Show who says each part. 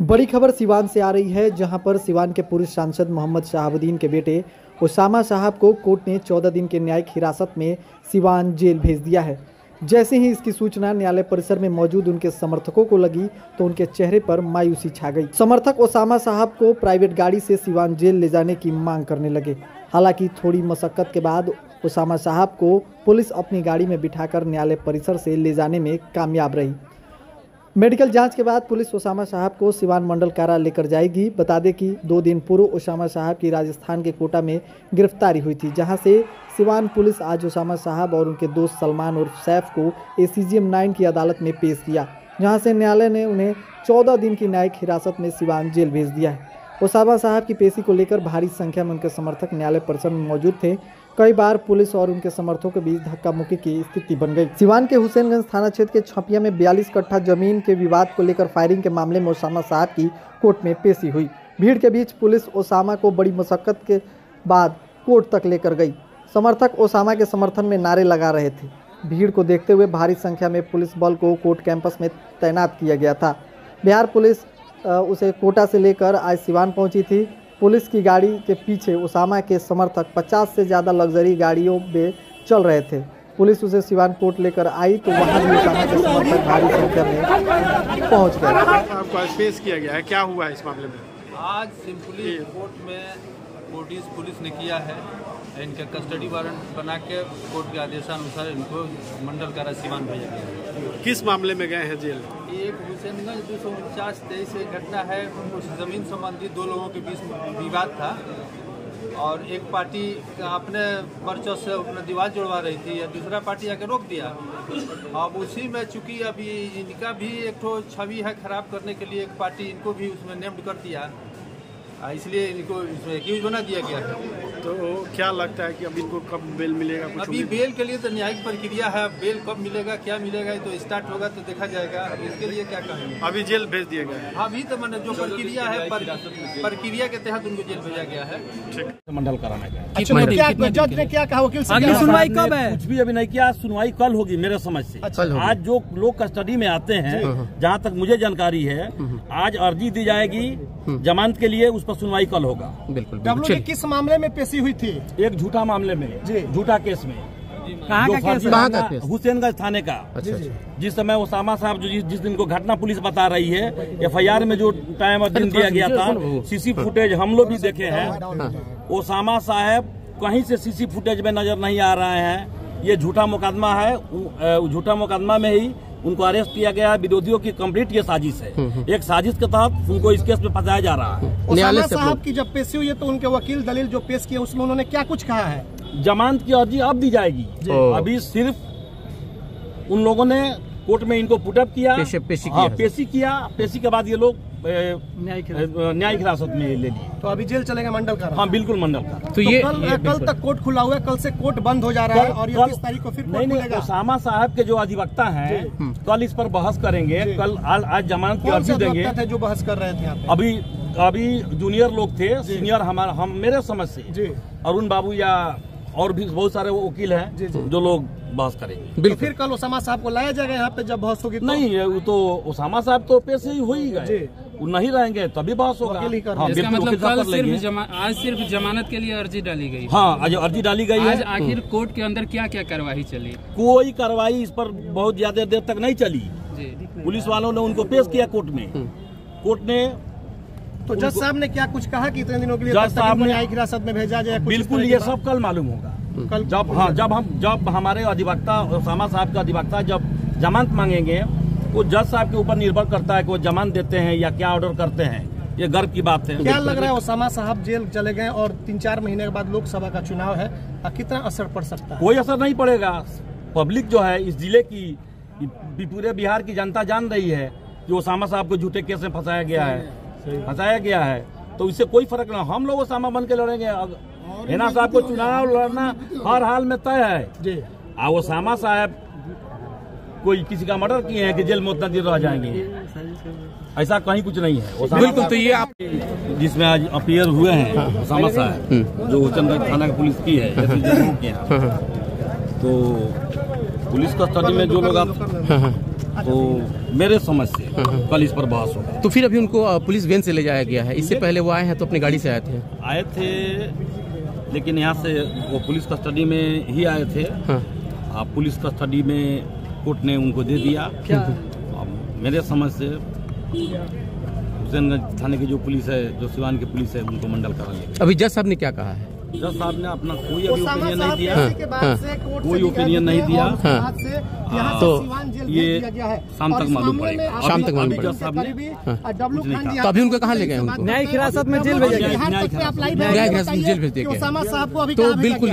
Speaker 1: बड़ी खबर सिवान से आ रही है, जहां पर सिवान के पूर्व सांसद मोहम्मद शहाबुद्दीन के बेटे उसामा साहब को कोर्ट ने 14 दिन के न्यायिक हिरासत में सिवान जेल भेज दिया है। जैसे ही इसकी सूचना न्यायालय परिसर में मौजूद उनके समर्थकों को लगी तो उनके चेहरे पर मायूसी छा गई। समर्थक उसामा साहब को प्राइवेट गाड़ी से सिवान जेल ले जाने की मांग करने लगे। हालांकि थोड़ी मशक्कत के बाद उसामा साहब को पुलिस अपनी गाड़ी में बिठाकर न्यायालय परिसर से ले जाने में कामयाब रही। मेडिकल जांच के बाद पुलिस उसामा साहब को सिवान मंडल कारा लेकर जाएगी। बता दें कि 2 दिन पूर्व उसामा साहब की राजस्थान के कोटा में गिरफ्तारी हुई थी, जहां से सिवान पुलिस आज उसामा साहब और उनके दोस्त सलमान उर्फ सैफ को ACGM 9 की अदालत में पेश किया, जहां से न्यायालय ने उन्हें 14 दिन की न्यायिक हिरासत में सिवान जेल भेज दिया है। उसामा साहब की पेशी को लेकर भारी संख्या में उनके समर्थक न्यायालय परिसर में मौजूद थे। कई बार पुलिस और उनके समर्थकों के बीच धक्का मुक्की की स्थिति बन गई। सिवान के हुसैनगंज थाना क्षेत्र के छपिया में 42 कट्ठा जमीन के विवाद को लेकर फायरिंग के मामले में उसामा साहब की कोर्ट में पेशी हुई। भीड़ के बीच पुलिस उसामा को बड़ी मशक्कत के बाद कोर्ट तक लेकर गई। समर्थक उसामा के समर्थन में नारे लगा रहे थे। भीड़ को देखते हुए भारी संख्या में पुलिस बल को कोर्ट कैंपस में तैनात किया गया था। बिहार पुलिस उसे कोटा से लेकर आज सिवान पहुंची थी। पुलिस की गाड़ी के पीछे उसामा के समर्थक 50 से ज़्यादा लग्जरी गाड़ियों में चल रहे थे। पुलिस उसे सिवान कोर्ट लेकर आई तो वहां भी उसामा के समर्थक भारी संख्या में पहुंच गए।
Speaker 2: आपको आज पेश किया गया है, क्या हुआ है इस मामले में?
Speaker 3: आज सिंपली कोर्ट में नोटिस पुलिस ने किया है। इनका कस्टडी वारंट बना के कोर्ट के आदेशानुसार इनको मंडल कारा सिवान भेजा गया।
Speaker 2: किस मामले में गए हैं जेल?
Speaker 3: एक हुसैनगंज 249-23 एक घटना है। उस जमीन संबंधी 2 लोगों के बीच विवाद था और एक पार्टी अपने वर्चस्व से अपना दीवार जोड़वा रही थी या दूसरा पार्टी आके रोक दिया। अब उसी में चूंकि अभी इनका भी एक ठो छवि है खराब करने के लिए एक पार्टी इनको भी उसमें नेम्ड कर दिया, इसलिए इनको इसमें एक्यूज बना दिया गया है।
Speaker 2: तो क्या लगता है कि अब इनको कब बेल मिलेगा?
Speaker 3: अभी बेल के लिए तो न्यायिक प्रक्रिया है। बेल कब मिलेगा, क्या मिलेगा, तो स्टार्ट होगा तो देखा जाएगा। इसके लिए क्या कहेंगे?
Speaker 2: अभी जेल भेज दिया गया है।
Speaker 3: अभी तो मैंने जो प्रक्रिया है प्रक्रिया के तहत उनको जेल भेजा गया है।
Speaker 2: ठीक,
Speaker 4: मंडल कराना गया।
Speaker 5: अच्छा, जज ने क्या कहा? वकील
Speaker 4: आगे सुनवाई कब है? कुछ भी अभी नहीं किया। सुनवाई कल होगी मेरे समझ से। आज जो लोग कस्टडी में आते हैं, जहाँ तक मुझे जानकारी है, आज अर्जी दी जाएगी जमानत के लिए, उस पर सुनवाई कल होगा।
Speaker 5: बिल्कुल। किस मामले में पेशी हुई थी?
Speaker 4: एक झूठा मामले में, झूठा केस में।
Speaker 5: कहाँ का केस?
Speaker 4: हुसैनगंज थाने का। जिस समय उसामा साहब जो जिस दिन को घटना पुलिस बता रही है, FIR में जो टाइम और दिन दिया गया था, CC फुटेज हम लोग भी देखे हैं। उसामा साहब कहीं से CC फुटेज में नजर नहीं आ रहे हैं। ये झूठा मुकदमा है। झूठा मुकदमा में ही उनको अरेस्ट किया गया है। विरोधियों की कंप्लीट ये साजिश है। एक साजिश के तहत उनको इस केस में फंसाया जा रहा है।
Speaker 5: उसामा साहब की जब पेशी हुई है तो उनके वकील दलील जो पेश किए उसमें उन्होंने क्या कुछ कहा है?
Speaker 4: जमानत की अर्जी अब दी जाएगी। अभी सिर्फ उन लोगों ने कोर्ट में इनको पुटअप किया, पेशी किया। पेशी के बाद ये लोग न्यायिक हिरासत में ले लिए।
Speaker 5: तो अभी जेल चलेगा मंडल का?
Speaker 4: हाँ बिल्कुल मंडल का।
Speaker 5: तो ये कल तक कोर्ट खुला हुआ है, कल से कोर्ट बंद हो जा रहा है और ये 30 तारीख को फिर कोर्ट खुलेगा।
Speaker 4: उसामा साहब के जो अधिवक्ता हैं कल इस पर बहस करेंगे। कल आज जमानत की अर्जी देंगे।
Speaker 5: जो बहस कर रहे थे
Speaker 4: अभी जूनियर लोग थे, सीनियर हम मेरे समझ से अरुण बाबू या और भी बहुत सारे वकील हैं जो लोग बहस करेंगे।
Speaker 5: तो फिर कल उसामा साहब को लाया जाएगा यहाँ पे जब बहस होगी?
Speaker 4: नहीं, वो तो उसामा साहब तो पेश ही हो ही गए, वो नहीं रहेंगे तभी बहस होगा।
Speaker 6: इसका मतलब कल आज सिर्फ जमानत के लिए अर्जी डाली गई?
Speaker 4: हाँ, आज अर्जी डाली गई है।
Speaker 6: आज आखिर कोर्ट के अंदर क्या क्या कार्रवाई चली?
Speaker 4: कोई कार्रवाई इस पर बहुत ज्यादा देर तक नहीं चली। पुलिस वालों ने उनको पेश किया कोर्ट में। कोर्ट ने
Speaker 5: तो जज साहब ने क्या कुछ कहा कि इतने दिनों के लिए जज साहब ने न्यायिक हिरासत में भेजा जाए?
Speaker 4: बिल्कुल, ये सब कल मालूम होगा। कल जब हमारे अधिवक्ता उसामा साहब का अधिवक्ता जब जमानत मांगेंगे, वो जज साहब के ऊपर निर्भर करता है कि वो जमानत देते हैं या क्या ऑर्डर करते हैं। ये गर्व की बात है।
Speaker 5: क्या लग रहा है उसामा साहब जेल चले गए और 3-4 महीने के बाद लोकसभा का चुनाव है, कितना असर पड़ सकता है?
Speaker 4: कोई असर नहीं पड़ेगा। पब्लिक जो है इस जिले की, पूरे बिहार की जनता जान रही है कि उसामा साहब को झूठे केस में फंसाया गया है। तो इससे कोई फर्क ना। हम लोग उसामा बन के लड़ेंगे। हिना साहब को चुनाव लड़ना हर हाल में तय है। और उसामा साहब कोई किसी का मर्डर किए हैं कि जेल में उतना देर रह जाएंगे, ऐसा कहीं कुछ नहीं है।
Speaker 5: बिल्कुल। तो ये आप
Speaker 4: जिसमें आज अपीयर हुए हैं उसामा साहब, जो हुसैनगंज थाना की पुलिस की है, तो पुलिस कस्टडी में जो लोग तो मेरे समझ से कल इस पर बहस होगा।
Speaker 7: तो फिर अभी उनको पुलिस वैन से ले जाया गया है, इससे पहले वो आए हैं तो अपनी गाड़ी से
Speaker 4: आए थे लेकिन यहाँ से वो पुलिस कस्टडी में ही आए थे।
Speaker 7: हाँ।
Speaker 4: पुलिस कस्टडी में कोर्ट ने उनको दे दिया। मेरे समझ से हुसैनगंज थाने की जो पुलिस है, जो सिवान की पुलिस है, उनको मंडल करा लेगा।
Speaker 7: अभी जज साहब ने क्या कहा है?
Speaker 4: जज साहब ने अपना कोई अभी ओपिनियन नहीं दिया। कोई ओपिनियन नहीं दिया।
Speaker 7: तो
Speaker 4: ये शाम तक मालूम पड़ेगा।
Speaker 7: शाम तक मालूम
Speaker 4: जज साहब ने
Speaker 7: तो अभी उनको कहाँ ले गए? उनको
Speaker 1: न्यायिक हिरासत में जेल भेजा गया।
Speaker 7: न्यायिक हिरासत में जेल भेज दिया गया। तो बिल्कुल